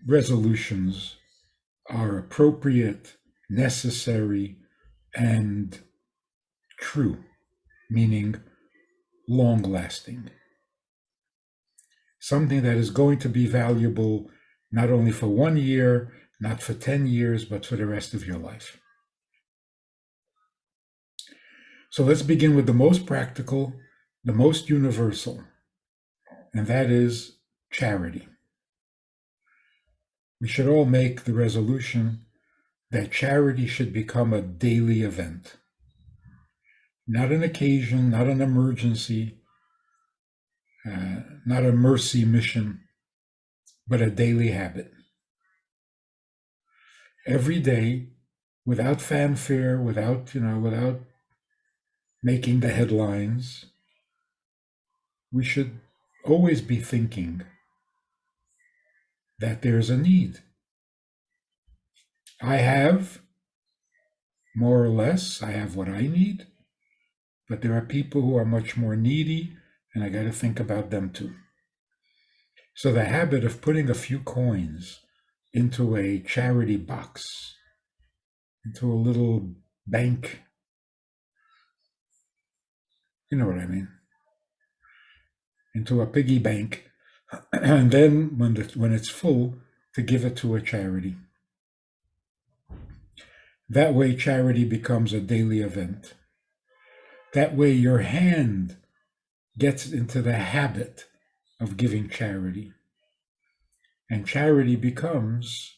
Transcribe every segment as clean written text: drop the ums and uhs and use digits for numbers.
resolutions are appropriate, necessary, and true, meaning long-lasting. Something that is going to be valuable not only for 1 year, not for 10 years, but for the rest of your life. So let's begin with the most practical, the most universal, and that is charity. We should all make the resolution that charity should become a daily event. Not an occasion, not an emergency, not a mercy mission, but a daily habit. Every day, without fanfare, without making the headlines, we should always be thinking that there's a need. I have, more or less, I have what I need, but there are people who are much more needy, and I got to think about them too. So the habit of putting a few coins into a charity box, into a little bank, you know what I mean, into a piggy bank, and then when it's full, to give it to a charity. That way, charity becomes a daily event. That way, your hand gets into the habit of giving charity. And charity becomes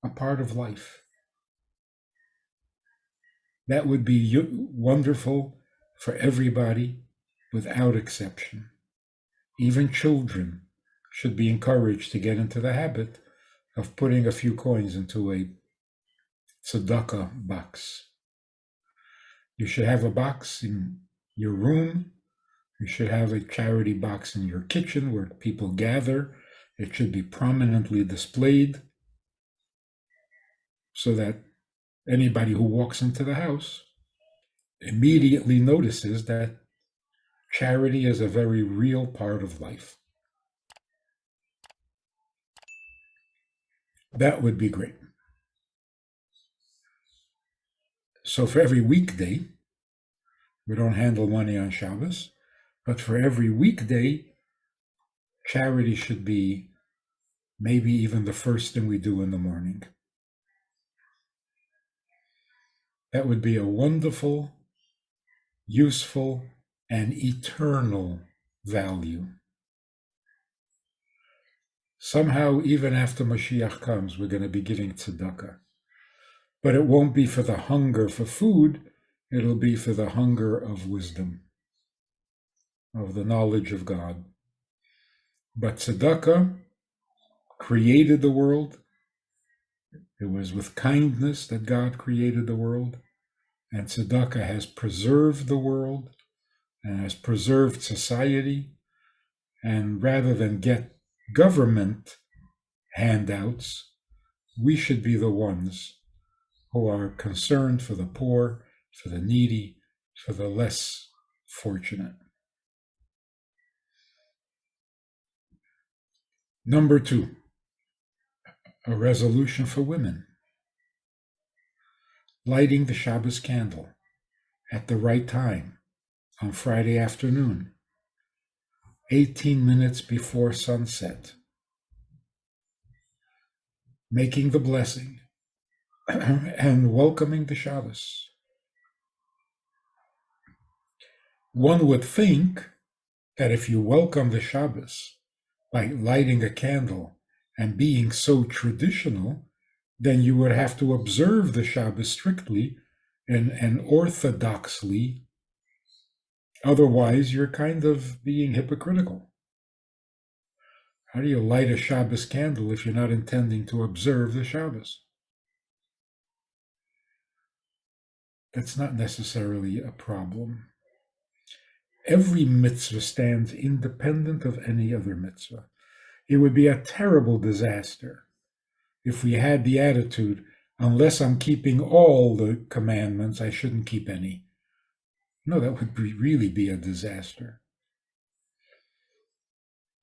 a part of life. That would be wonderful for everybody without exception. Even children should be encouraged to get into the habit of putting a few coins into a tzedakah box. You should have a box in your room. You should have a charity box in your kitchen where people gather. It should be prominently displayed so that anybody who walks into the house immediately notices that charity is a very real part of life. That would be great. So for every weekday, we don't handle money on Shabbos, but for every weekday, charity should be maybe even the first thing we do in the morning. That would be a wonderful, useful, and eternal value. Somehow, even after Mashiach comes, we're going to be giving tzedakah. But it won't be for the hunger for food, it'll be for the hunger of wisdom, of the knowledge of God. But tzedakah created the world. It was with kindness that God created the world. And tzedakah has preserved the world and has preserved society. And rather than get government handouts, we should be the ones who are concerned for the poor, for the needy, for the less fortunate. Number 2, a resolution for women. Lighting the Shabbos candle at the right time on Friday afternoon, 18 minutes before sunset. Making the blessing and welcoming the Shabbos. One would think that if you welcome the Shabbos by lighting a candle and being so traditional, then you would have to observe the Shabbos strictly and orthodoxly. Otherwise, you're kind of being hypocritical. How do you light a Shabbos candle if you're not intending to observe the Shabbos? That's not necessarily a problem. Every mitzvah stands independent of any other mitzvah. It would be a terrible disaster if we had the attitude, unless I'm keeping all the commandments, I shouldn't keep any. No, that would really be a disaster.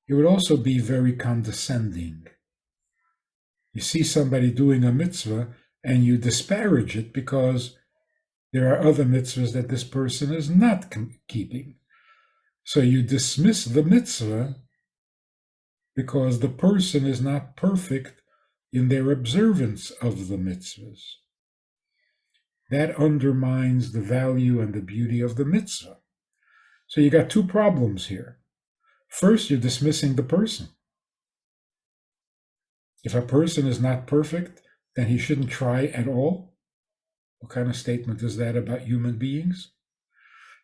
It would also be very condescending You see somebody doing a mitzvah and you disparage it because there are other mitzvahs that this person is not keeping. So you dismiss the mitzvah because the person is not perfect in their observance of the mitzvahs. That undermines the value and the beauty of the mitzvah. So you got two problems here. First, you're dismissing the person. If a person is not perfect, then he shouldn't try at all. What kind of statement is that about human beings?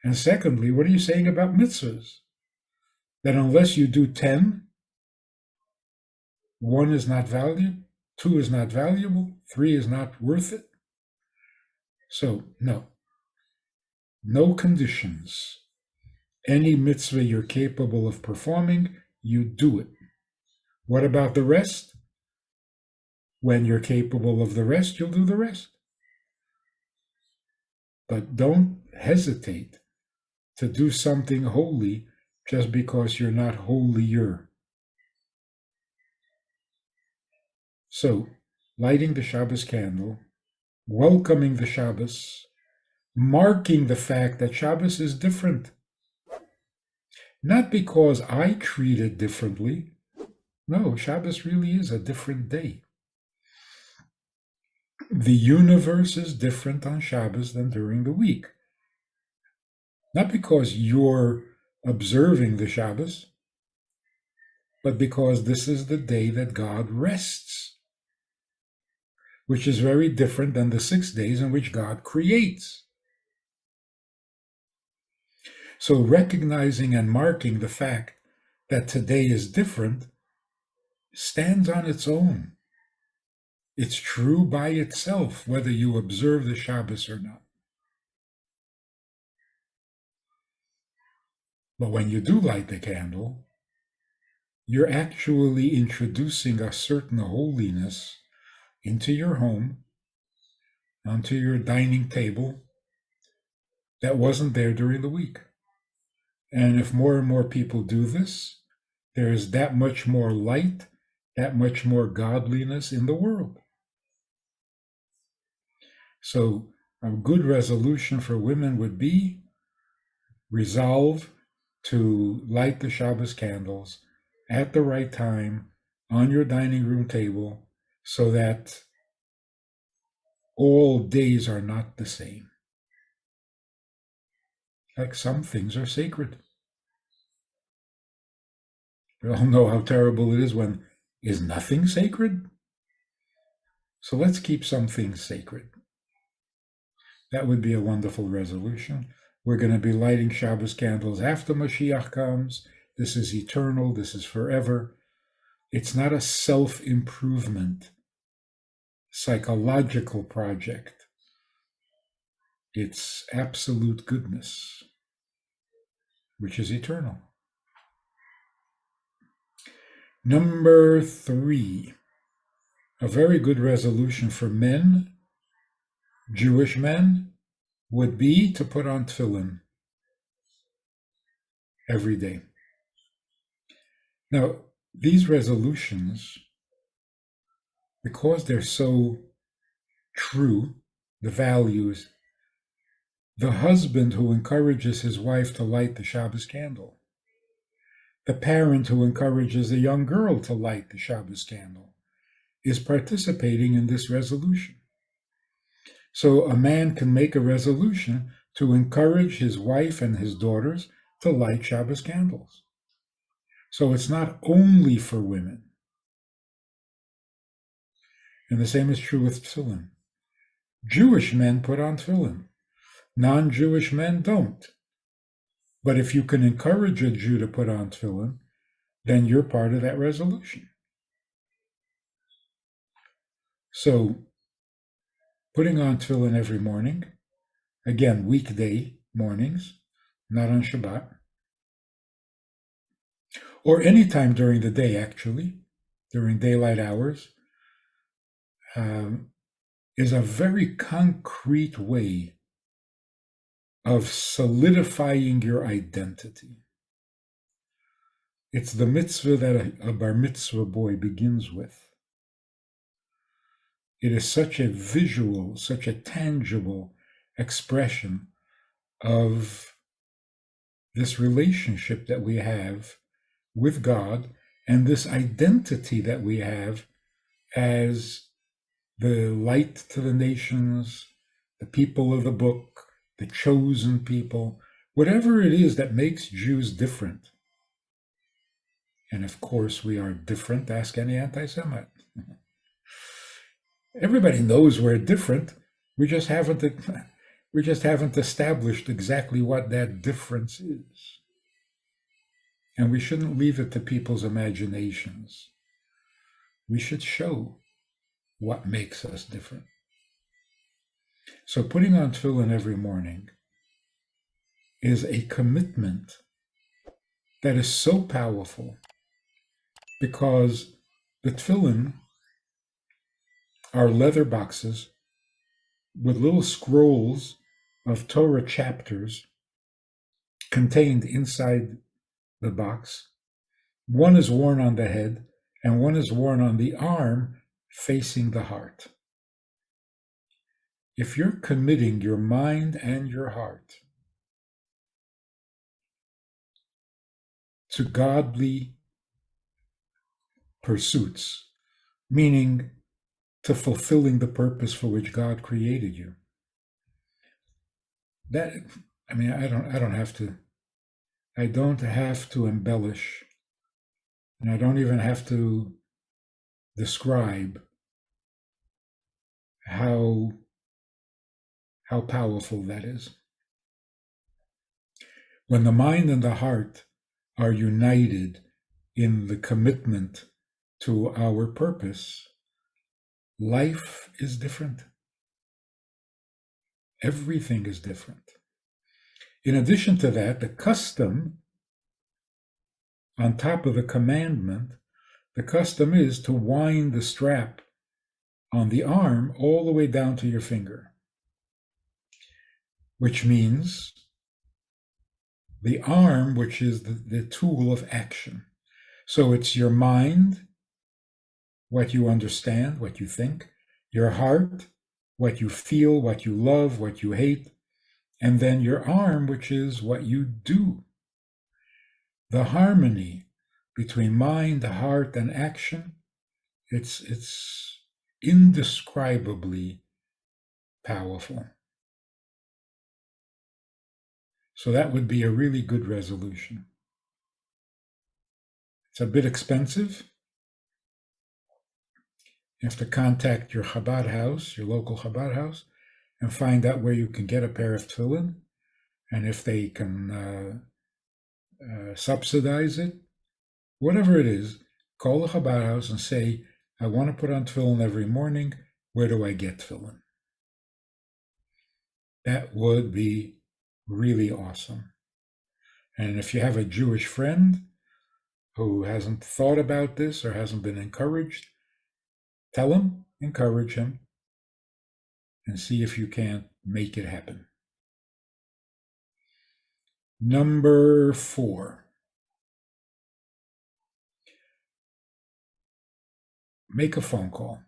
And secondly, what are you saying about mitzvahs? That unless you do 10, 1 is not valued, 2 is not valuable, 3 is not worth it. So, no conditions. Any mitzvah you're capable of performing, you do it. What about the rest? When you're capable of the rest, you'll do the rest. But don't hesitate to do something holy just because you're not holier. So, lighting the Shabbos candle, welcoming the Shabbos, marking the fact that Shabbos is different. Not because I treat it differently. No, Shabbos really is a different day. The universe is different on Shabbos than during the week. Not because you're observing the Shabbos, but because this is the day that God rests, which is very different than the 6 days in which God creates. So recognizing and marking the fact that today is different stands on its own. It's true by itself, whether you observe the Shabbos or not. But when you do light the candle, you're actually introducing a certain holiness into your home, onto your dining table, that wasn't there during the week. And if more and more people do this, there is that much more light, that much more godliness in the world. So a good resolution for women would be resolve to light the Shabbos candles at the right time on your dining room table so that all days are not the same. Like some things are sacred. We all know how terrible it is when is nothing sacred. So let's keep some things sacred. That would be a wonderful resolution. We're going to be lighting Shabbos candles after Mashiach comes. This is eternal. This is forever. It's not a self-improvement, psychological project. It's absolute goodness, which is eternal. Number 3, a very good resolution for men, Jewish men, would be to put on tefillin every day. Now, these resolutions, because they're so true, the values, the husband who encourages his wife to light the Shabbos candle, the parent who encourages a young girl to light the Shabbos candle, is participating in this resolution. So a man can make a resolution to encourage his wife and his daughters to light Shabbos candles. So it's not only for women. And the same is true with tefillin. Jewish men put on tefillin. Non-Jewish men don't. But if you can encourage a Jew to put on tefillin, then you're part of that resolution. So putting on tefillin every morning, again, weekday mornings, not on Shabbat, or any time during the day, actually, during daylight hours, is a very concrete way of solidifying your identity. It's the mitzvah that a bar mitzvah boy begins with. it is such a visual, such a tangible expression of this relationship that we have with God and this identity that we have as the light to the nations, the people of the book, the chosen people, whatever it is that makes Jews different. And of course, we are different. Ask any anti-Semite. Everybody knows we're different. We just haven't established exactly what that difference is. And we shouldn't leave it to people's imaginations. We should show what makes us different. So putting on tefillin every morning is a commitment that is so powerful because the tefillin are leather boxes with little scrolls of Torah chapters contained inside the box. One is worn on the head and one is worn on the arm facing the heart. If you're committing your mind and your heart to godly pursuits, meaning to fulfilling the purpose for which God created you, I don't have to embellish, and I don't even have to describe how powerful that is. When the mind and the heart are united in the commitment to our purpose, life is different. Everything is different. In addition to that, the custom, on top of the commandment, the custom is to wind the strap on the arm all the way down to your finger, which means the arm, which is the tool of action. So it's your mind, what you understand, what you think, your heart, what you feel, what you love, what you hate, and then your arm, which is what you do. The harmony between mind, heart, and action, it's indescribably powerful. So that would be a really good resolution. It's a bit expensive. You have to contact your Chabad house, your local Chabad house, and find out where you can get a pair of tefillin, and if they can subsidize it. Whatever it is, call the Chabad house and say, I want to put on tefillin every morning. Where do I get tefillin? That would be really awesome. And if you have a Jewish friend who hasn't thought about this or hasn't been encouraged, tell him, encourage him, and see if you can't make it happen. Number 4, make a phone call.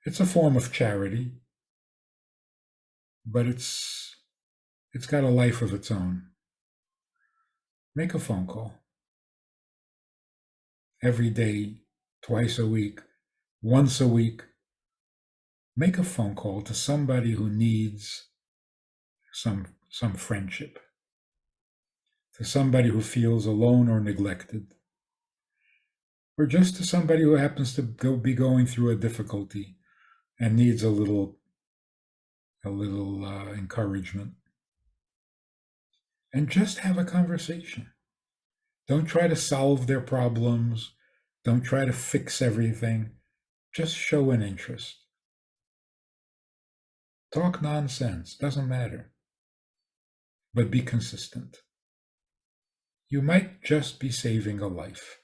It's a form of charity, but it's got a life of its own. Make a phone call. Every day, twice a week, once a week. Make a phone call to somebody who needs some friendship, to somebody who feels alone or neglected, or just to somebody who happens to be going through a difficulty and needs a little encouragement. And just have a conversation. Don't try to solve their problems. Don't try to fix everything. Just show an interest. Talk nonsense, doesn't matter. But be consistent. You might just be saving a life.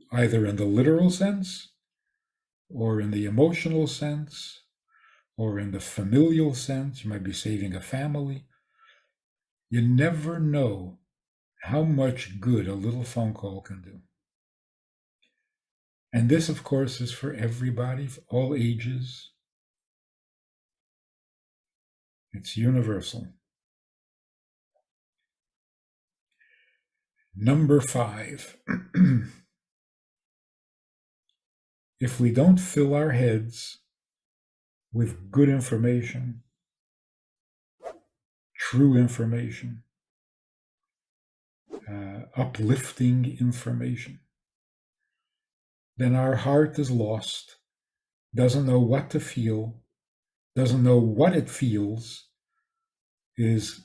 Either in the literal sense, or in the emotional sense, or in the familial sense. You might be saving a family. You never know how much good a little phone call can do. And this, of course, is for everybody, for all ages. It's universal. Number 5. If we don't fill our heads with good information, true information, uplifting information, then our heart is lost, doesn't know what to feel, doesn't know what it feels, is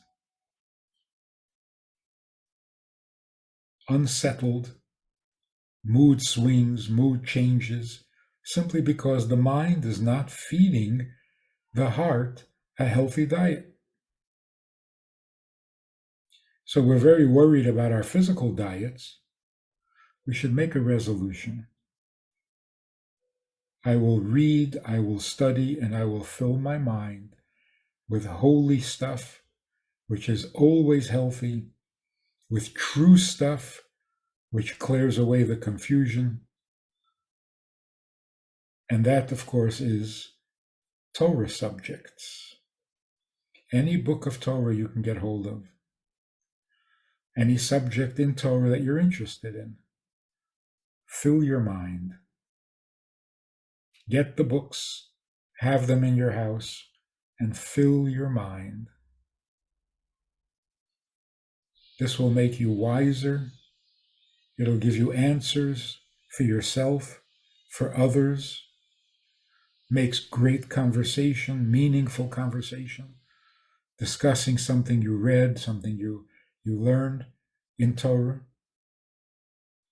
unsettled, mood swings, mood changes, simply because the mind is not feeding the heart a healthy diet. So we're very worried about our physical diets. We should make a resolution. I will read, I will study, and I will fill my mind with holy stuff, which is always healthy, with true stuff, which clears away the confusion. And that, of course, is Torah subjects. Any book of Torah you can get hold of. Any subject in Torah that you're interested in. Fill your mind. Get the books, have them in your house, and fill your mind. This will make you wiser. It'll give you answers for yourself, for others. Makes great conversation, meaningful conversation. Discussing something you read, something you learned in Torah.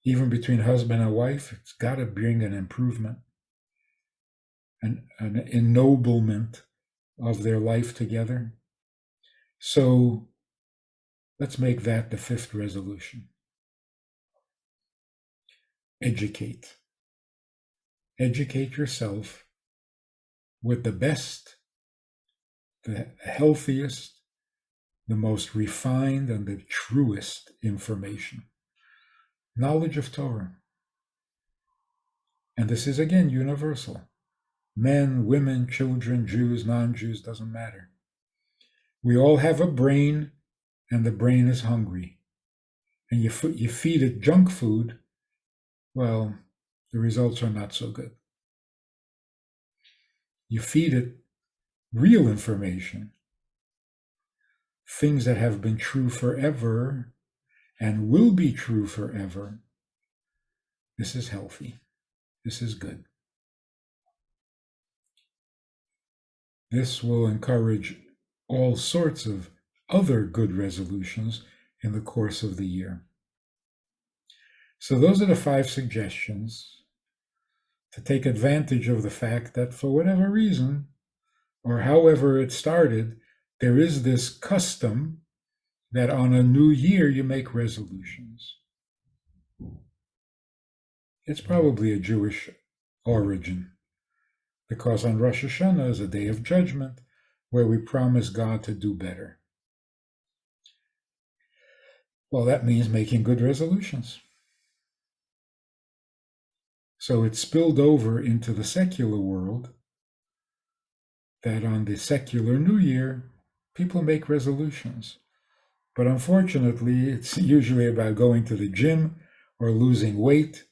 Even between husband and wife, it's got to bring an improvement, an ennoblement of their life together. So let's make that the 5th resolution. Educate. Educate yourself with the best, the healthiest, the most refined, and the truest information. Knowledge of Torah. And this is again universal. Men, women, children, Jews, non-Jews, doesn't matter. We all have a brain, and the brain is hungry. And you feed it junk food, well, the results are not so good. You feed it real information, things that have been true forever and will be true forever. This is healthy. This is good. This will encourage all sorts of other good resolutions in the course of the year. So those are the 5 suggestions to take advantage of the fact that for whatever reason, or however it started, there is this custom that on a new year you make resolutions. It's probably a Jewish origin, because on Rosh Hashana is a day of judgment where we promise God to do better. Well, that means making good resolutions. So it spilled over into the secular world that on the secular New Year, people make resolutions. But unfortunately, it's usually about going to the gym or losing weight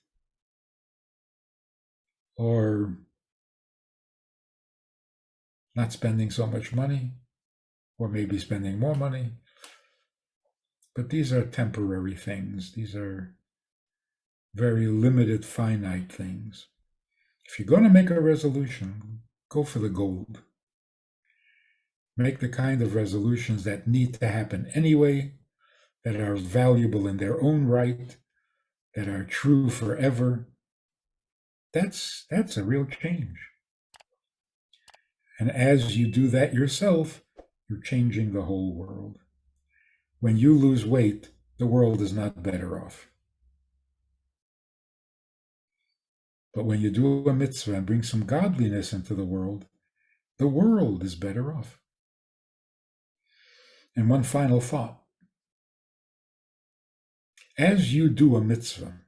or not spending so much money, or maybe spending more money. But these are temporary things. These are very limited, finite things. If you're going to make a resolution, go for the gold. Make the kind of resolutions that need to happen anyway, that are valuable in their own right, that are true forever. That's a real change. And as you do that yourself, you're changing the whole world. When you lose weight, the world is not better off. But when you do a mitzvah and bring some godliness into the world is better off. And one final thought. As you do a mitzvah,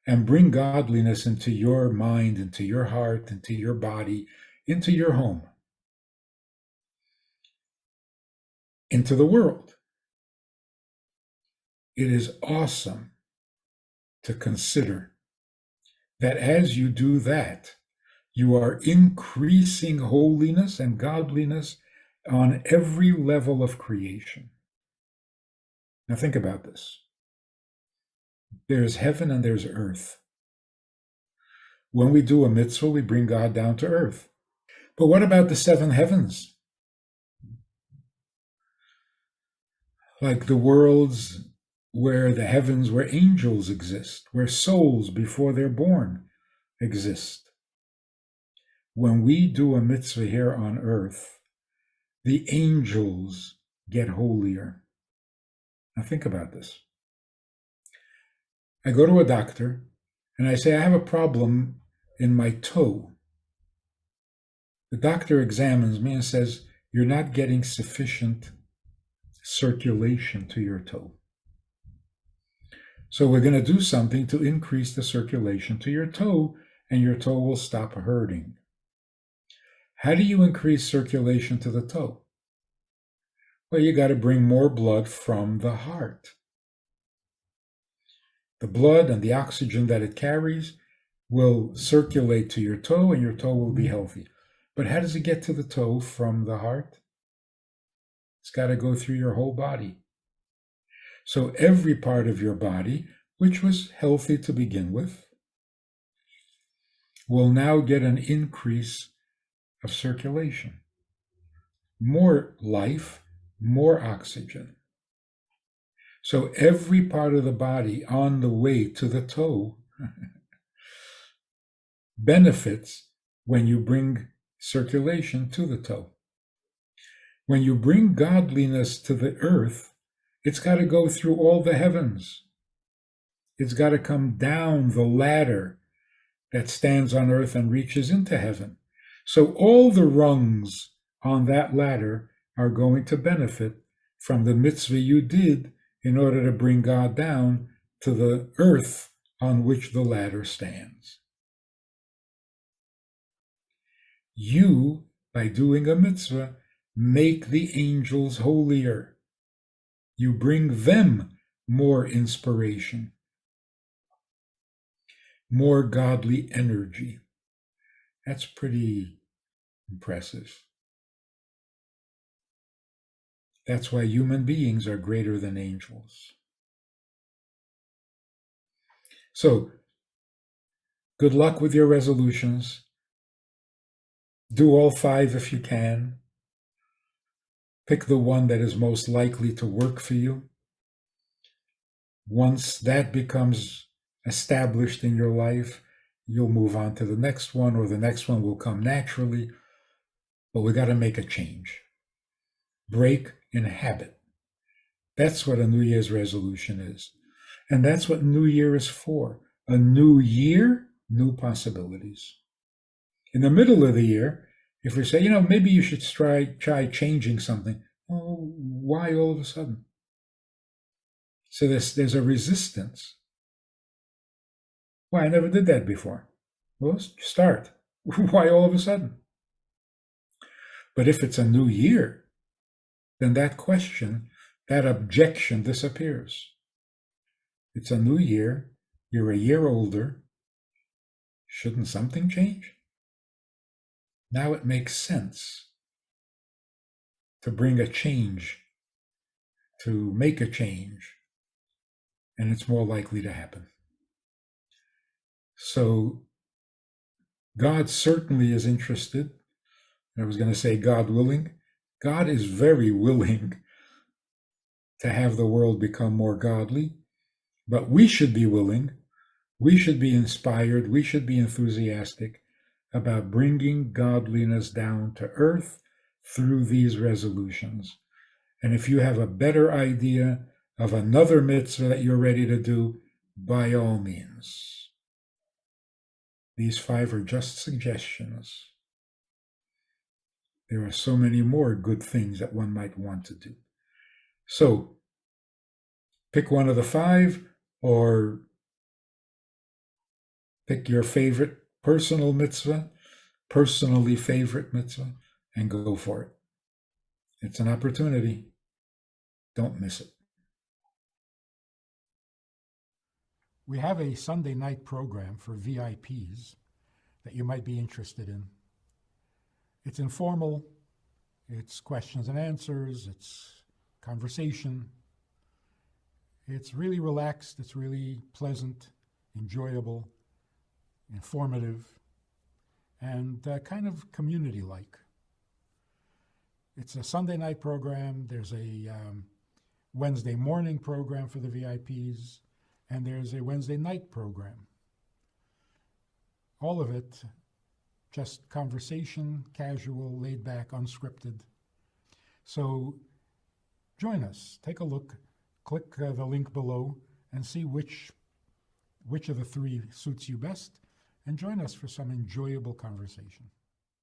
and bring godliness into your mind, into your heart, into your body, into your home, into the world. It is awesome to consider that as you do that, you are increasing holiness and godliness on every level of creation. Now think about this. There's heaven and there's earth. When we do a mitzvah, we bring God down to earth. But what about the seven heavens? Like the worlds where the heavens, where angels exist, where souls before they're born exist. When we do a mitzvah here on earth, the angels get holier. Now think about this. I go to a doctor and I say, I have a problem in my toe. The doctor examines me and says, you're not getting sufficient circulation to your toe. So we're going to do something to increase the circulation to your toe, and your toe will stop hurting. How do you increase circulation to the toe? Well, you got to bring more blood from the heart. The blood and the oxygen that it carries will circulate to your toe, and your toe will be healthy. But how does it get to the toe from the heart? It's got to go through your whole body. So every part of your body, which was healthy to begin with, will now get an increase of circulation. More life, more oxygen. So every part of the body on the way to the toe benefits when you bring circulation to the toe. When you bring godliness to the earth, it's got to go through all the heavens. It's got to come down the ladder that stands on earth and reaches into heaven. So all the rungs on that ladder are going to benefit from the mitzvah you did in order to bring God down to the earth on which the ladder stands. You, by doing a mitzvah, make the angels holier. You bring them more inspiration, more godly energy. That's pretty impressive. That's why human beings are greater than angels. So, good luck with your resolutions. Do all 5 if you can. Pick the one that is most likely to work for you. Once that becomes established in your life, you'll move on to the next one, or the next one will come naturally. But we got to make a change. Break in habit. That's what a New Year's resolution is. And that's what New Year is for. A new year, new possibilities. In the middle of the year, if we say, maybe you should try changing something. Oh, why all of a sudden? So there's a resistance. Why, I never did that before. Well, start. Why all of a sudden? But if it's a new year, then that question, that objection disappears. It's a new year. You're a year older. Shouldn't something change? Now it makes sense to bring a change, to make a change, and it's more likely to happen. So God certainly is interested. I was going to say God willing. God is very willing to have the world become more godly, but we should be willing. We should be inspired. We should be enthusiastic about bringing godliness down to earth through these resolutions. And if you have a better idea of another mitzvah that you're ready to do, by all means. These 5 are just suggestions. There are so many more good things that one might want to do. So, pick one of the 5, or Pick your favorite personal mitzvah, personally favorite mitzvah, and go for it. It's an opportunity. Don't miss it. We have a Sunday night program for VIPs that you might be interested in. It's informal, it's questions and answers, it's conversation. It's really relaxed, it's really pleasant, enjoyable, informative, and kind of community-like. It's a Sunday night program. There's a Wednesday morning program for the VIPs, and there's a Wednesday night program. All of it just conversation, casual, laid back, unscripted. So join us. Take a look. Click the link below and see which of the three suits you best, and join us for some enjoyable conversation.